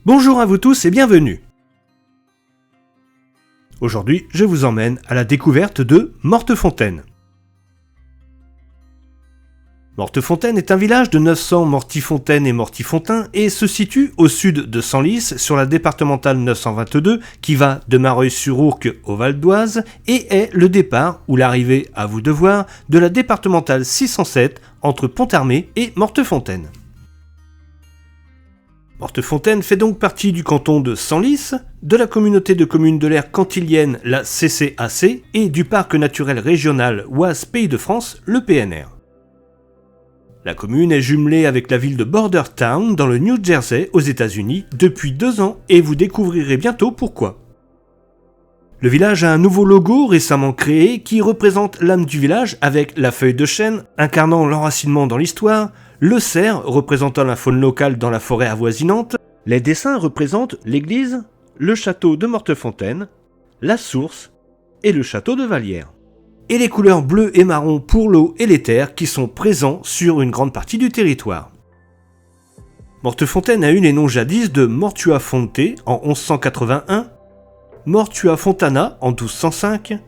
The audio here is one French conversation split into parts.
Bonjour à vous tous et bienvenue. Aujourd'hui, je vous emmène à la découverte de Mortefontaine. Mortefontaine est un village de 900 mortifontaines et mortifontins et se situe au sud de Senlis sur la départementale 922 qui va de Mareuil-sur-Ourcq au Val d'Oise et est le départ ou l'arrivée, à vous de voir, de la départementale 607 entre Pontarmé et Mortefontaine. Mortefontaine fait donc partie du canton de Senlis, de la communauté de communes de l'aire cantilienne, la CCAC, et du parc naturel régional Oise Pays de France, le PNR. La commune est jumelée avec la ville de Bordertown dans le New Jersey aux États-Unis depuis 2 ans et vous découvrirez bientôt pourquoi. Le village a un nouveau logo récemment créé qui représente l'âme du village avec la feuille de chêne incarnant l'enracinement dans l'histoire, le cerf représentant la faune locale dans la forêt avoisinante, les dessins représentent l'église, le château de Mortefontaine, la source et le château de Vallières. Et les couleurs bleu et marron pour l'eau et les terres qui sont présents sur une grande partie du territoire. Mortefontaine a eu les noms jadis de Mortua Fonte en 1181, Mortua Fontana en 1205,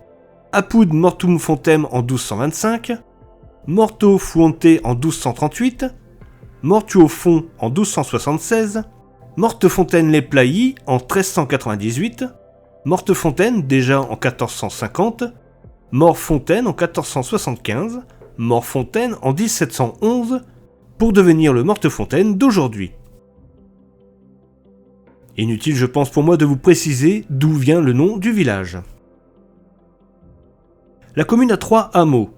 Apud Mortum Fontem en 1225, Morto Fuonte en 1238, Mortuo Font en 1276, Mortefontaine-les-Plailly en 1398, Mortefontaine déjà en 1450, Morfontaine en 1475, Morfontaine en 1711, pour devenir le Mortefontaine d'aujourd'hui. Inutile je pense pour moi de vous préciser d'où vient le nom du village. La commune a 3 hameaux.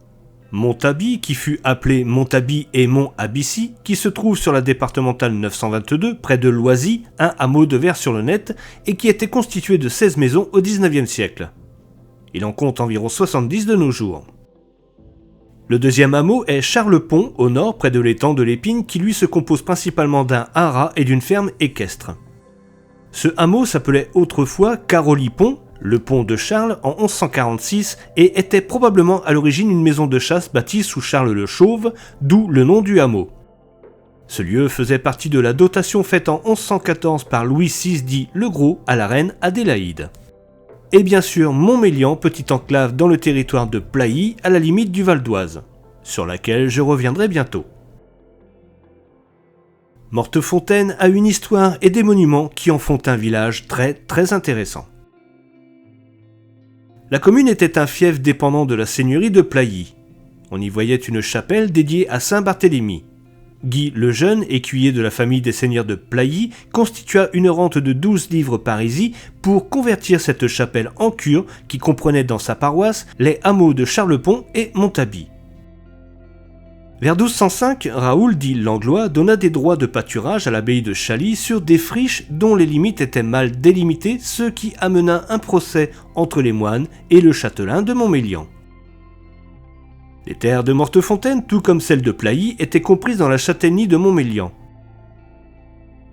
Montaby, qui fut appelé Montaby et Mont-Abissy, qui se trouve sur la départementale 922, près de Loisy, un hameau de Vers-sur-le-Net, et qui était constitué de 16 maisons au XIXe siècle. Il en compte environ 70 de nos jours. Le deuxième hameau est Charlepont, au nord, près de l'étang de l'Épine, qui lui se compose principalement d'un haras et d'une ferme équestre. Ce hameau s'appelait autrefois Carolipont, le pont de Charles, en 1146, et était probablement à l'origine une maison de chasse bâtie sous Charles le Chauve, d'où le nom du hameau. Ce lieu faisait partie de la dotation faite en 1114 par Louis VI dit le Gros à la reine Adélaïde. Et bien sûr Montmélian, petite enclave dans le territoire de Plailly, à la limite du Val d'Oise, sur laquelle je reviendrai bientôt. Mortefontaine a une histoire et des monuments qui en font un village très intéressant. La commune était un fief dépendant de la seigneurie de Plailly. On y voyait une chapelle dédiée à Saint-Barthélemy. Guy le Jeune, écuyer de la famille des seigneurs de Plailly, constitua une rente de 12 livres parisis pour convertir cette chapelle en cure qui comprenait dans sa paroisse les hameaux de Charlepont et Montaby. Vers 1205, Raoul dit Langlois donna des droits de pâturage à l'abbaye de Chaly sur des friches dont les limites étaient mal délimitées, ce qui amena un procès entre les moines et le châtelain de Montmélian. Les terres de Mortefontaine, tout comme celles de Plailly, étaient comprises dans la châtellenie de Montmélian.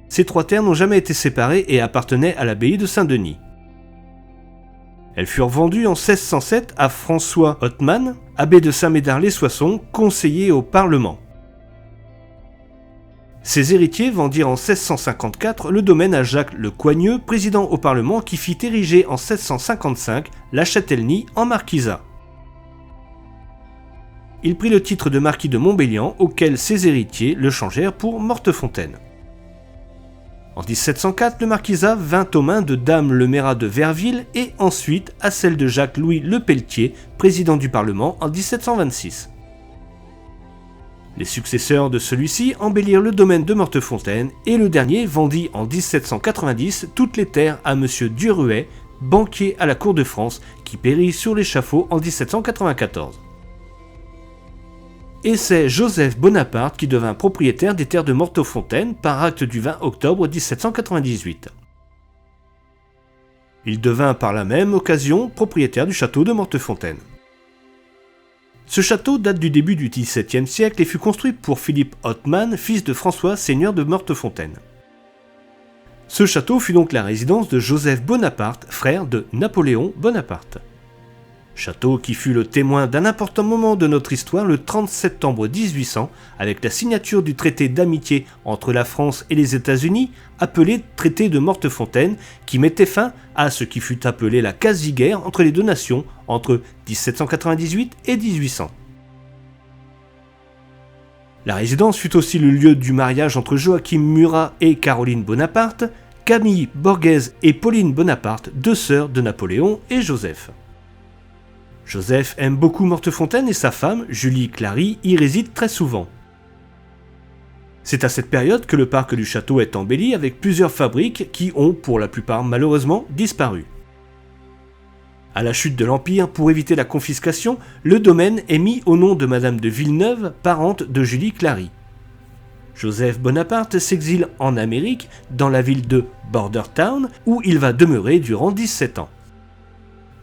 Ces 3 terres n'ont jamais été séparées et appartenaient à l'abbaye de Saint-Denis. Elles furent vendues en 1607 à François Othman, abbé de Saint-Médard-les-Soissons, conseiller au Parlement. Ses héritiers vendirent en 1654 le domaine à Jacques Le Coigneux, président au Parlement, qui fit ériger en 1655 la châtellenie en marquisat. Il prit le titre de marquis de Montbélian, auquel ses héritiers le changèrent pour Mortefontaine. En 1704, le marquisat vint aux mains de Dame Le Mérat de Verville et ensuite à celle de Jacques-Louis Le Pelletier, président du Parlement en 1726. Les successeurs de celui-ci embellirent le domaine de Mortefontaine et le dernier vendit en 1790 toutes les terres à M. Duruet, banquier à la cour de France, qui périt sur l'échafaud en 1794. Et c'est Joseph Bonaparte qui devint propriétaire des terres de Mortefontaine par acte du 20 octobre 1798. Il devint par la même occasion propriétaire du château de Mortefontaine. Ce château date du début du XVIIe siècle et fut construit pour Philippe Othman, fils de François, seigneur de Mortefontaine. Ce château fut donc la résidence de Joseph Bonaparte, frère de Napoléon Bonaparte. Château qui fut le témoin d'un important moment de notre histoire le 30 septembre 1800 avec la signature du traité d'amitié entre la France et les États-Unis, appelé traité de Mortefontaine, qui mettait fin à ce qui fut appelé la quasi-guerre entre les deux nations entre 1798 et 1800. La résidence fut aussi le lieu du mariage entre Joachim Murat et Caroline Bonaparte, Camille Borghese et Pauline Bonaparte, deux sœurs de Napoléon et Joseph. Joseph aime beaucoup Mortefontaine et sa femme, Julie Clary, y réside très souvent. C'est à cette période que le parc du château est embelli avec plusieurs fabriques qui ont, pour la plupart malheureusement, disparu. À la chute de l'Empire, pour éviter la confiscation, le domaine est mis au nom de Madame de Villeneuve, parente de Julie Clary. Joseph Bonaparte s'exile en Amérique, dans la ville de Bordertown, où il va demeurer durant 17 ans.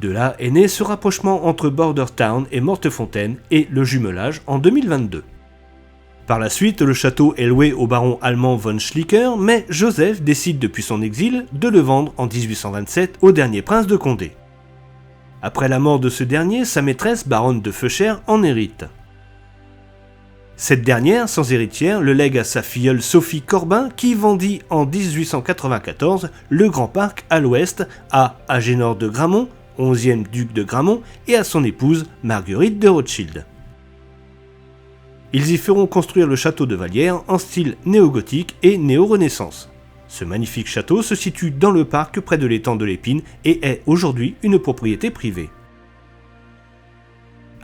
De là est né ce rapprochement entre Bordertown et Mortefontaine et le jumelage en 2022. Par la suite, le château est loué au baron allemand von Schlicker, mais Joseph décide depuis son exil de le vendre en 1827 au dernier prince de Condé. Après la mort de ce dernier, sa maîtresse, baronne de Feuchères, en hérite. Cette dernière, sans héritière, le lègue à sa filleule Sophie Corbin, qui vendit en 1894 le Grand Parc à l'ouest à Agénor de Gramont, 11e duc de Gramont, et à son épouse Marguerite de Rothschild. Ils y feront construire le château de Vallières en style néo-gothique et néo-renaissance. Ce magnifique château se situe dans le parc près de l'étang de l'Épine et est aujourd'hui une propriété privée.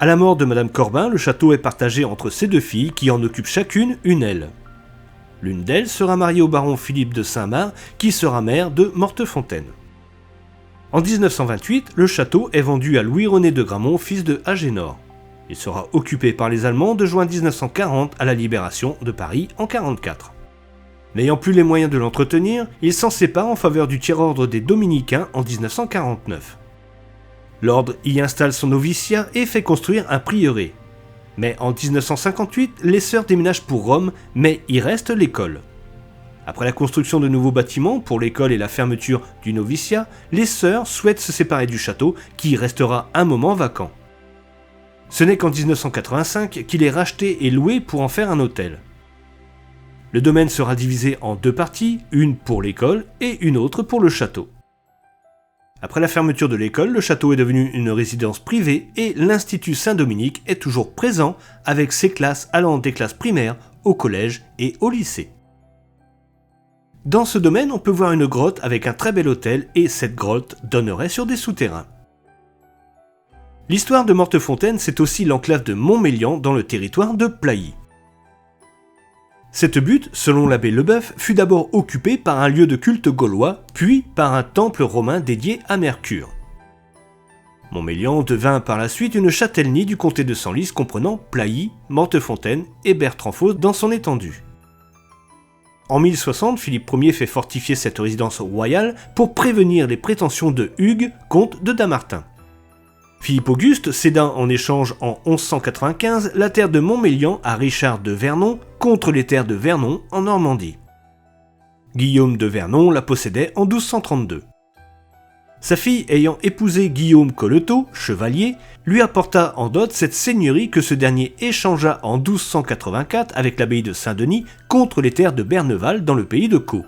À la mort de Madame Corbin, le château est partagé entre ses deux filles qui en occupent chacune une aile. L'une d'elles sera mariée au baron Philippe de Saint-Marc qui sera maire de Mortefontaine. En 1928, le château est vendu à Louis-René de Gramont, fils de Agénor. Il sera occupé par les Allemands de juin 1940 à la libération de Paris en 1944. N'ayant plus les moyens de l'entretenir, il s'en sépare en faveur du tiers-ordre des Dominicains en 1949. L'ordre y installe son noviciat et fait construire un prieuré. Mais en 1958, les sœurs déménagent pour Rome, mais y reste l'école. Après la construction de nouveaux bâtiments pour l'école et la fermeture du noviciat, les sœurs souhaitent se séparer du château qui restera un moment vacant. Ce n'est qu'en 1985 qu'il est racheté et loué pour en faire un hôtel. Le domaine sera divisé en deux parties, une pour l'école et une autre pour le château. Après la fermeture de l'école, le château est devenu une résidence privée et l'Institut Saint-Dominique est toujours présent avec ses classes allant des classes primaires au collège et au lycée. Dans ce domaine, on peut voir une grotte avec un très bel hôtel et cette grotte donnerait sur des souterrains. L'histoire de Mortefontaine, c'est aussi l'enclave de Montmélian dans le territoire de Plailly. Cette butte, selon l'abbé Leboeuf, fut d'abord occupée par un lieu de culte gaulois, puis par un temple romain dédié à Mercure. Montmélian devint par la suite une châtellenie du comté de Senlis comprenant Plailly, Mortefontaine et Bertrand-Fos dans son étendue. En 1060, Philippe Ier fait fortifier cette résidence royale pour prévenir les prétentions de Hugues, comte de Dammartin. Philippe Auguste céda en échange en 1195 la terre de Montmélian à Richard de Vernon contre les terres de Vernon en Normandie. Guillaume de Vernon la possédait en 1232. Sa fille ayant épousé Guillaume Colletot, chevalier, lui apporta en dot cette seigneurie que ce dernier échangea en 1284 avec l'abbaye de Saint-Denis contre les terres de Berneval dans le pays de Caux.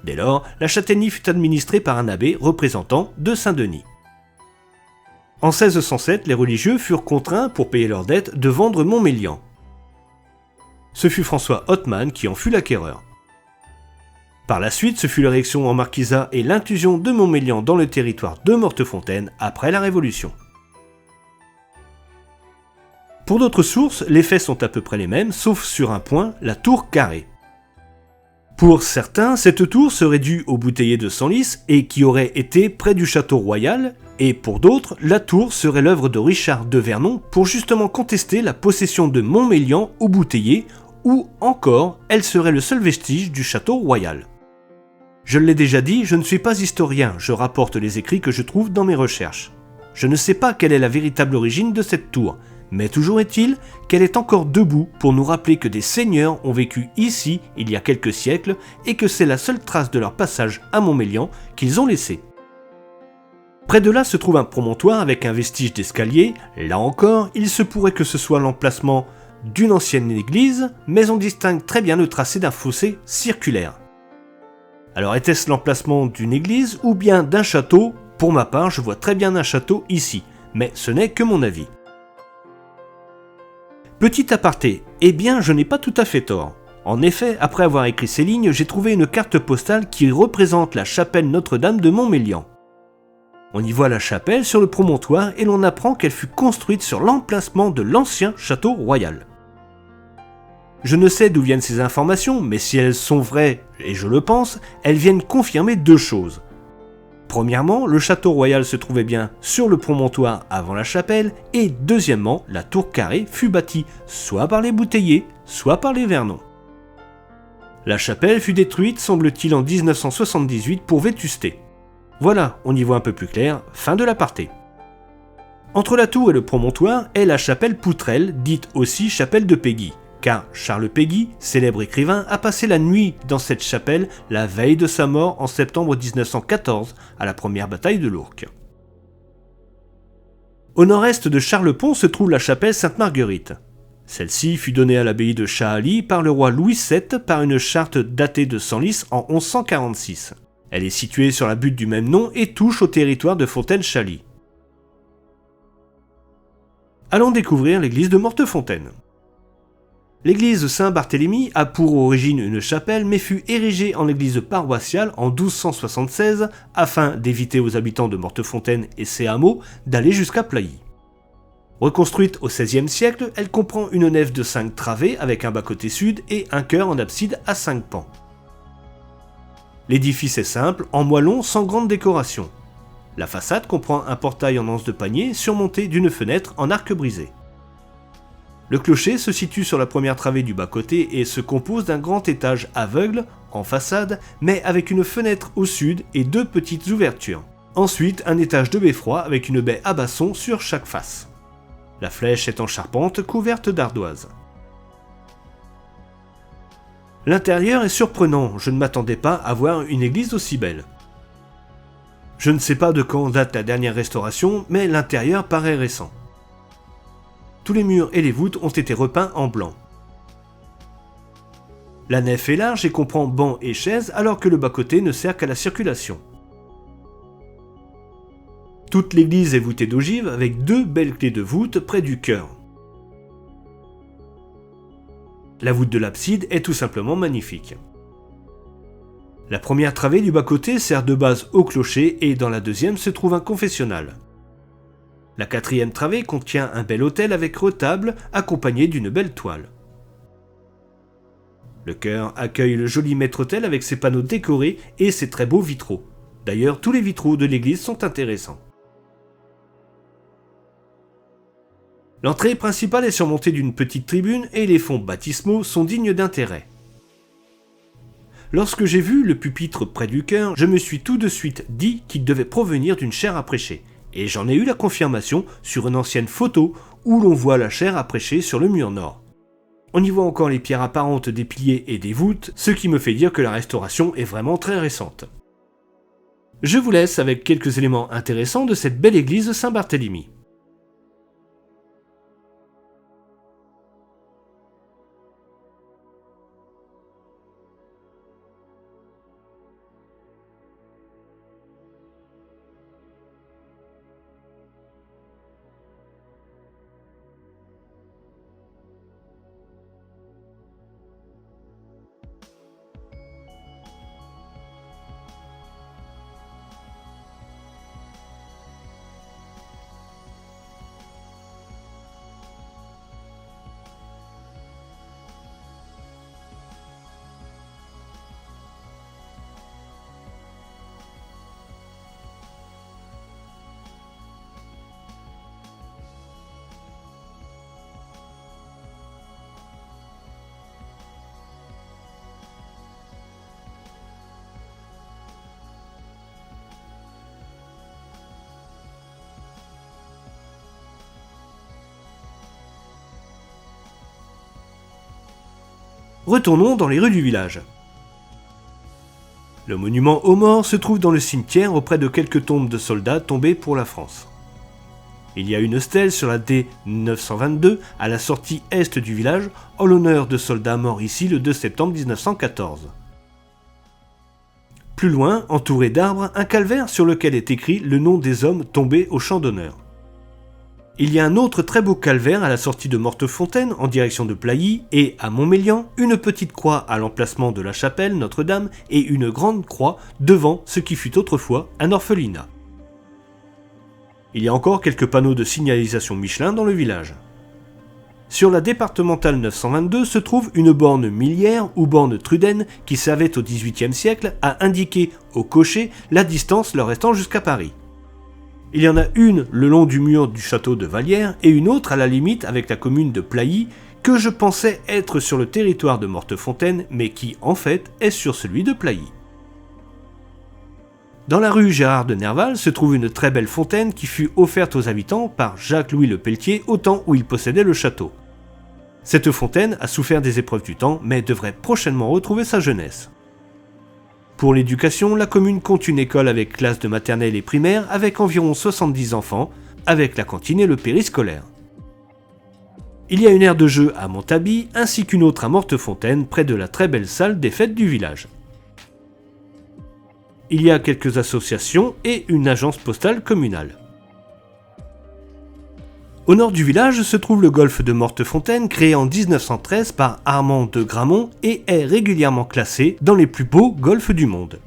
Dès lors, la châtellenie fut administrée par un abbé représentant de Saint-Denis. En 1607, les religieux furent contraints, pour payer leurs dettes, de vendre Montmélian. Ce fut François Othman qui en fut l'acquéreur. Par la suite, ce fut l'érection en marquisat et l'inclusion de Montmélian dans le territoire de Mortefontaine après la Révolution. Pour d'autres sources, les faits sont à peu près les mêmes, sauf sur un point, la tour carrée. Pour certains, cette tour serait due au bouteiller de Senlis et qui aurait été près du château royal, et pour d'autres, la tour serait l'œuvre de Richard de Vernon pour justement contester la possession de Montmélian au bouteiller, ou encore, elle serait le seul vestige du château royal. Je l'ai déjà dit, je ne suis pas historien, je rapporte les écrits que je trouve dans mes recherches. Je ne sais pas quelle est la véritable origine de cette tour, mais toujours est-il qu'elle est encore debout pour nous rappeler que des seigneurs ont vécu ici il y a quelques siècles et que c'est la seule trace de leur passage à Montmélian qu'ils ont laissée. Près de là se trouve un promontoire avec un vestige d'escalier. Là encore, il se pourrait que ce soit l'emplacement d'une ancienne église, mais on distingue très bien le tracé d'un fossé circulaire. Alors était-ce l'emplacement d'une église ou bien d'un château? Pour ma part, je vois très bien un château ici, mais ce n'est que mon avis. Petit aparté, eh bien je n'ai pas tout à fait tort. En effet, après avoir écrit ces lignes, j'ai trouvé une carte postale qui représente la chapelle Notre-Dame de Montmélian. On y voit la chapelle sur le promontoire et l'on apprend qu'elle fut construite sur l'emplacement de l'ancien château royal. Je ne sais d'où viennent ces informations, mais si elles sont vraies, et je le pense, elles viennent confirmer deux choses. Premièrement, le château royal se trouvait bien sur le promontoire avant la chapelle, et deuxièmement, la tour carrée fut bâtie soit par les Bouteiller, soit par les Vernon. La chapelle fut détruite, semble-t-il, en 1978 pour vétusté. Voilà, on y voit un peu plus clair, fin de l'aparté. Entre la tour et le promontoire est la chapelle Poutrelle, dite aussi chapelle de Péguy, car Charles Péguy, célèbre écrivain, a passé la nuit dans cette chapelle la veille de sa mort en septembre 1914 à la première bataille de l'Ourcq. Au nord-est de Charlepont se trouve la chapelle Sainte-Marguerite. Celle-ci fut donnée à l'abbaye de Chahaly par le roi Louis VII par une charte datée de Senlis en 1146. Elle est située sur la butte du même nom et touche au territoire de Fontaine-Chaly. Allons découvrir l'église de Mortefontaine. L'église Saint-Barthélemy a pour origine une chapelle mais fut érigée en église paroissiale en 1276 afin d'éviter aux habitants de Mortefontaine et ses hameaux d'aller jusqu'à Plailly. Reconstruite au XVIe siècle, elle comprend une nef de 5 travées avec un bas-côté sud et un chœur en abside à 5 pans. L'édifice est simple, en moellon sans grande décoration. La façade comprend un portail en anse de panier surmonté d'une fenêtre en arc brisé. Le clocher se situe sur la première travée du bas-côté et se compose d'un grand étage aveugle, en façade, mais avec une fenêtre au sud et 2 petites ouvertures. Ensuite, un étage de beffroi avec une baie à basson sur chaque face. La flèche est en charpente couverte d'ardoises. L'intérieur est surprenant, je ne m'attendais pas à voir une église aussi belle. Je ne sais pas de quand date la dernière restauration, mais l'intérieur paraît récent. Tous les murs et les voûtes ont été repeints en blanc. La nef est large et comprend bancs et chaises alors que le bas-côté ne sert qu'à la circulation. Toute l'église est voûtée d'ogives avec 2 belles clés de voûte près du chœur. La voûte de l'abside est tout simplement magnifique. La première travée du bas-côté sert de base au clocher et dans la deuxième se trouve un confessionnal. La 4e travée contient un bel autel avec retable accompagné d'une belle toile. Le chœur accueille le joli maître-autel avec ses panneaux décorés et ses très beaux vitraux. D'ailleurs, tous les vitraux de l'église sont intéressants. L'entrée principale est surmontée d'une petite tribune et les fonds baptismaux sont dignes d'intérêt. Lorsque j'ai vu le pupitre près du chœur, je me suis tout de suite dit qu'il devait provenir d'une chaire à prêcher, et j'en ai eu la confirmation sur une ancienne photo où l'on voit la chaire à prêcher sur le mur nord. On y voit encore les pierres apparentes des piliers et des voûtes, ce qui me fait dire que la restauration est vraiment très récente. Je vous laisse avec quelques éléments intéressants de cette belle église Saint-Barthélemy. Retournons dans les rues du village. Le monument aux morts se trouve dans le cimetière auprès de quelques tombes de soldats tombés pour la France. Il y a une stèle sur la D922 à la sortie est du village en l'honneur de soldats morts ici le 2 septembre 1914. Plus loin, entouré d'arbres, un calvaire sur lequel est écrit le nom des hommes tombés au champ d'honneur. Il y a un autre très beau calvaire à la sortie de Mortefontaine en direction de Plailly et, à Montmélian, une petite croix à l'emplacement de la chapelle Notre-Dame et une grande croix devant ce qui fut autrefois un orphelinat. Il y a encore quelques panneaux de signalisation Michelin dans le village. Sur la départementale 922 se trouve une borne milliaire ou borne Truden qui servait au XVIIIe siècle à indiquer aux cochers la distance leur restant jusqu'à Paris. Il y en a une le long du mur du château de Vallières et une autre à la limite avec la commune de Plailly que je pensais être sur le territoire de Mortefontaine mais qui en fait est sur celui de Plailly. Dans la rue Gérard de Nerval se trouve une très belle fontaine qui fut offerte aux habitants par Jacques-Louis Le Pelletier au temps où il possédait le château. Cette fontaine a souffert des épreuves du temps mais devrait prochainement retrouver sa jeunesse. Pour l'éducation, la commune compte une école avec classes de maternelle et primaire avec environ 70 enfants, avec la cantine et le périscolaire. Il y a une aire de jeu à Montaby ainsi qu'une autre à Mortefontaine près de la très belle salle des fêtes du village. Il y a quelques associations et une agence postale communale. Au nord du village se trouve le golfe de Mortefontaine créé en 1913 par Armand de Gramont et est régulièrement classé dans les plus beaux golfs du monde.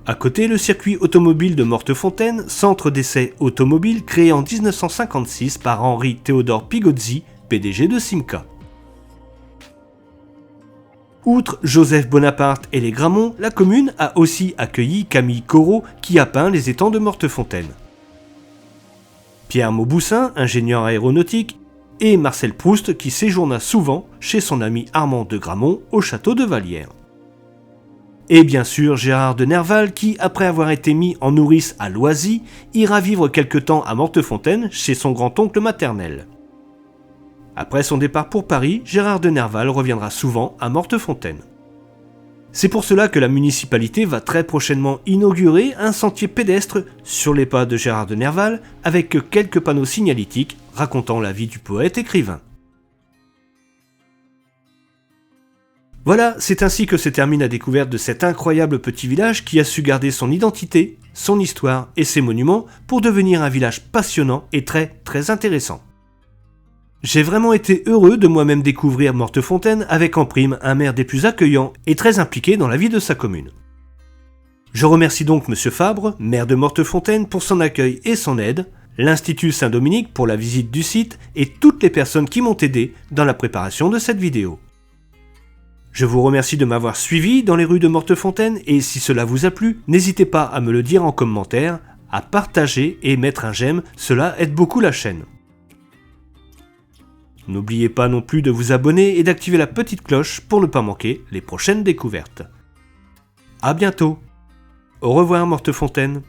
À côté, le circuit automobile de Mortefontaine, centre d'essai automobile créé en 1956 par Henri Théodore Pigozzi, PDG de Simca. Outre Joseph Bonaparte et les Gramont, la commune a aussi accueilli Camille Corot qui a peint les étangs de Mortefontaine. Pierre Mauboussin, ingénieur aéronautique, et Marcel Proust qui séjourna souvent chez son ami Armand de Gramont au château de Vallières. Et bien sûr Gérard de Nerval qui, après avoir été mis en nourrice à Loisy, ira vivre quelque temps à Mortefontaine chez son grand-oncle maternel. Après son départ pour Paris, Gérard de Nerval reviendra souvent à Mortefontaine. C'est pour cela que la municipalité va très prochainement inaugurer un sentier pédestre sur les pas de Gérard de Nerval avec quelques panneaux signalétiques racontant la vie du poète écrivain. Voilà, c'est ainsi que se termine la découverte de cet incroyable petit village qui a su garder son identité, son histoire et ses monuments pour devenir un village passionnant et très très intéressant. J'ai vraiment été heureux de moi-même découvrir Mortefontaine avec en prime un maire des plus accueillants et très impliqué dans la vie de sa commune. Je remercie donc Monsieur Fabre, maire de Mortefontaine, pour son accueil et son aide, l'Institut Saint-Dominique pour la visite du site et toutes les personnes qui m'ont aidé dans la préparation de cette vidéo. Je vous remercie de m'avoir suivi dans les rues de Mortefontaine et si cela vous a plu, n'hésitez pas à me le dire en commentaire, à partager et mettre un j'aime, cela aide beaucoup la chaîne. N'oubliez pas non plus de vous abonner et d'activer la petite cloche pour ne pas manquer les prochaines découvertes. A bientôt. Au revoir Mortefontaine.